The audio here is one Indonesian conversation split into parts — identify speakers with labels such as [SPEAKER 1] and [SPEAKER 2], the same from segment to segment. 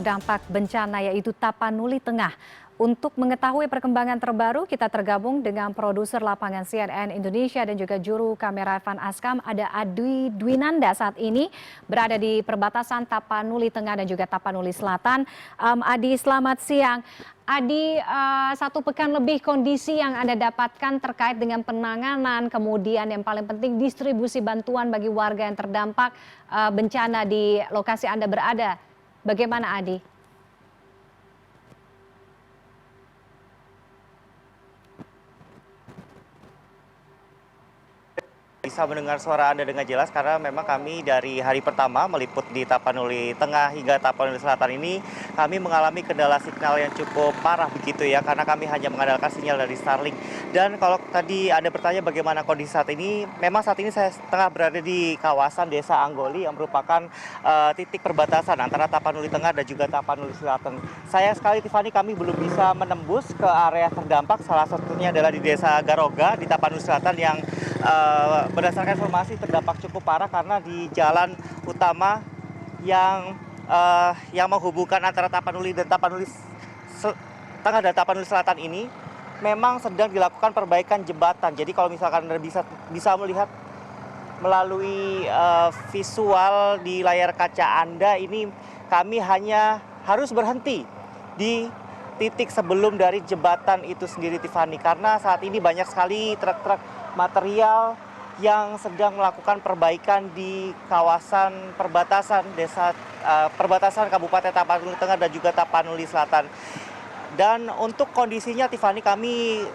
[SPEAKER 1] Dampak bencana yaitu Tapanuli Tengah. Untuk mengetahui perkembangan terbaru, kita tergabung dengan produser lapangan CNN Indonesia dan juga juru kamera Evan Askam. Ada Adi Dwinanda saat ini berada di perbatasan Tapanuli Tengah dan juga Tapanuli Selatan. Adi, selamat siang. Adi, satu pekan lebih kondisi yang Anda dapatkan terkait dengan penanganan, kemudian yang paling penting distribusi bantuan bagi warga yang terdampak bencana di lokasi Anda berada. Bagaimana, Adi?
[SPEAKER 2] Bisa mendengar suara Anda dengan jelas karena memang kami dari hari pertama meliput di Tapanuli Tengah hingga Tapanuli Selatan ini kami mengalami kendala signal yang cukup parah begitu ya, karena kami hanya mengandalkan sinyal dari Starlink. Dan kalau tadi Anda bertanya bagaimana kondisi saat ini, memang saat ini saya tengah berada di kawasan Desa Anggoli yang merupakan titik perbatasan antara Tapanuli Tengah dan juga Tapanuli Selatan. Sayang sekali Tiffany, kami belum bisa menembus ke area terdampak, salah satunya adalah di Desa Garoga di Tapanuli Selatan yang berdasarkan informasi terdampak cukup parah karena di jalan utama yang menghubungkan antara Tapanuli dan Tengah dan Tapanuli Selatan ini memang sedang dilakukan perbaikan jembatan. Jadi kalau misalkan Anda bisa melihat melalui visual di layar kaca Anda ini, kami hanya harus berhenti di titik sebelum dari jembatan itu sendiri, Tiffany, karena saat ini banyak sekali truk-truk material yang sedang melakukan perbaikan di kawasan perbatasan perbatasan Kabupaten Tapanuli Tengah dan juga Tapanuli Selatan. Dan untuk kondisinya, Tiffany, kami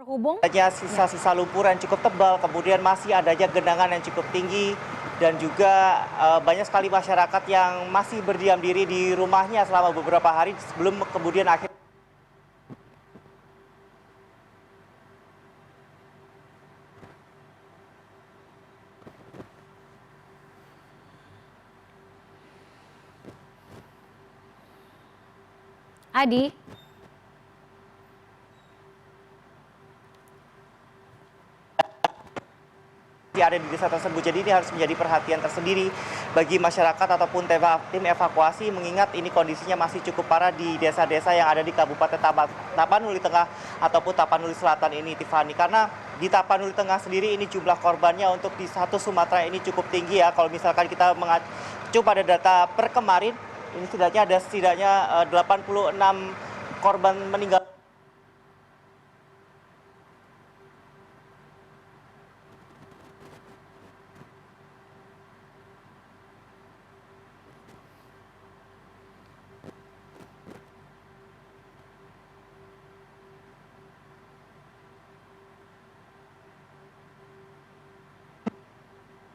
[SPEAKER 1] Terhubung?
[SPEAKER 2] adanya
[SPEAKER 1] Ya.
[SPEAKER 2] sisa-sisa lumpur yang cukup tebal, kemudian masih adanya genangan yang cukup tinggi, dan juga banyak sekali masyarakat yang masih berdiam diri di rumahnya selama beberapa hari sebelum kemudian akhirnya.
[SPEAKER 1] Adi?
[SPEAKER 2] Ada di desa tersebut. Jadi ini harus menjadi perhatian tersendiri bagi masyarakat ataupun tim evakuasi, mengingat ini kondisinya masih cukup parah di desa-desa yang ada di Kabupaten Tapanuli Tengah ataupun Tapanuli Selatan ini, Tiffany. Karena di Tapanuli Tengah sendiri ini jumlah korbannya untuk di satu Sumatera ini cukup tinggi ya. Kalau misalkan kita mengacu pada data per kemarin, ini setidaknya 86 korban meninggal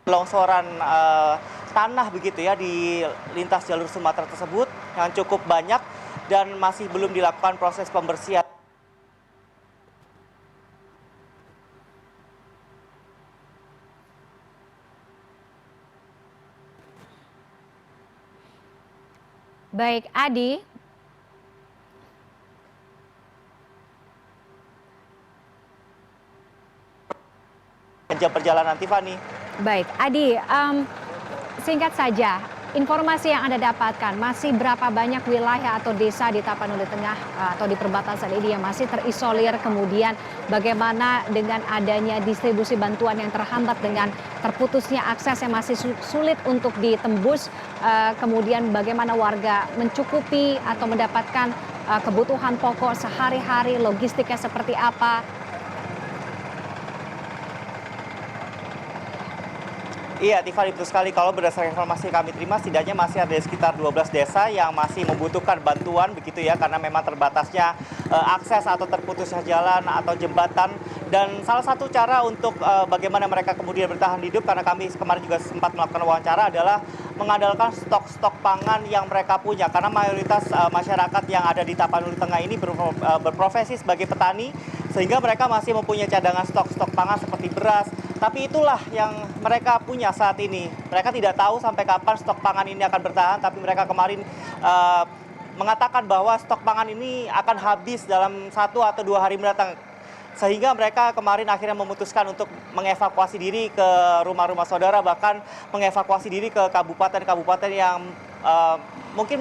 [SPEAKER 2] longsoran tanah begitu ya di lintas jalur Sumatera tersebut yang cukup banyak dan masih belum dilakukan proses pembersihan.
[SPEAKER 1] Baik, Adi.
[SPEAKER 2] Jam perjalanan, Tiffany.
[SPEAKER 1] Baik, Adi, singkat saja, informasi yang Anda dapatkan, masih berapa banyak wilayah atau desa di Tapanuli Tengah atau di perbatasan ini yang masih terisolir, kemudian bagaimana dengan adanya distribusi bantuan yang terhambat dengan terputusnya akses yang masih sulit untuk ditembus, kemudian bagaimana warga mencukupi atau mendapatkan kebutuhan pokok sehari-hari, logistiknya seperti apa?
[SPEAKER 2] Iya, Tiffany, betul sekali. Kalau berdasarkan informasi yang kami terima, setidaknya masih ada sekitar 12 desa yang masih membutuhkan bantuan begitu ya, karena memang terbatasnya akses atau terputusnya jalan atau jembatan. Dan salah satu cara untuk bagaimana mereka kemudian bertahan hidup, karena kami kemarin juga sempat melakukan wawancara, adalah mengandalkan stok-stok pangan yang mereka punya. Karena mayoritas masyarakat yang ada di Tapanuli Tengah ini berprofesi sebagai petani, sehingga mereka masih mempunyai cadangan stok-stok pangan seperti beras. Tapi itulah yang mereka punya saat ini. Mereka tidak tahu sampai kapan stok pangan ini akan bertahan, tapi mereka kemarin mengatakan bahwa stok pangan ini akan habis dalam 1 atau 2 hari mendatang. Sehingga mereka kemarin akhirnya memutuskan untuk mengevakuasi diri ke rumah-rumah saudara, bahkan mengevakuasi diri ke kabupaten-kabupaten yang mungkin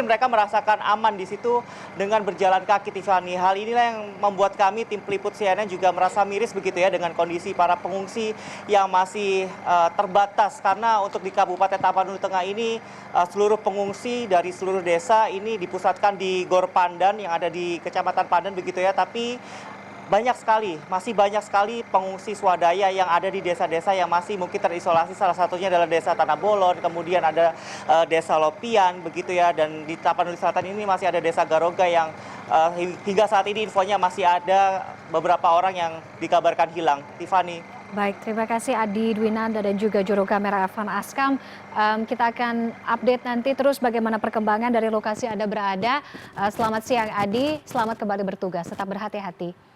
[SPEAKER 2] mereka merasakan aman di situ dengan berjalan kaki, Tiffany. Hal inilah yang membuat kami tim peliput CNN juga merasa miris begitu ya dengan kondisi para pengungsi yang masih terbatas, karena untuk di Kabupaten Tapanuli Tengah ini seluruh pengungsi dari seluruh desa ini dipusatkan di Gor Pandan yang ada di Kecamatan Pandan begitu ya, tapi masih banyak sekali pengungsi swadaya yang ada di desa-desa yang masih mungkin terisolasi. Salah satunya adalah desa Tanah Bolon, kemudian ada desa Lopian begitu ya, dan di Tapanuli Selatan ini masih ada desa Garoga yang hingga saat ini infonya masih ada beberapa orang yang dikabarkan hilang. Tiffany.
[SPEAKER 1] Baik, terima kasih Adi Dwinanda dan juga juru kamera Evan Askam. Kita akan update nanti terus bagaimana perkembangan dari lokasi Anda berada. Selamat siang Adi, selamat kembali bertugas, tetap berhati-hati.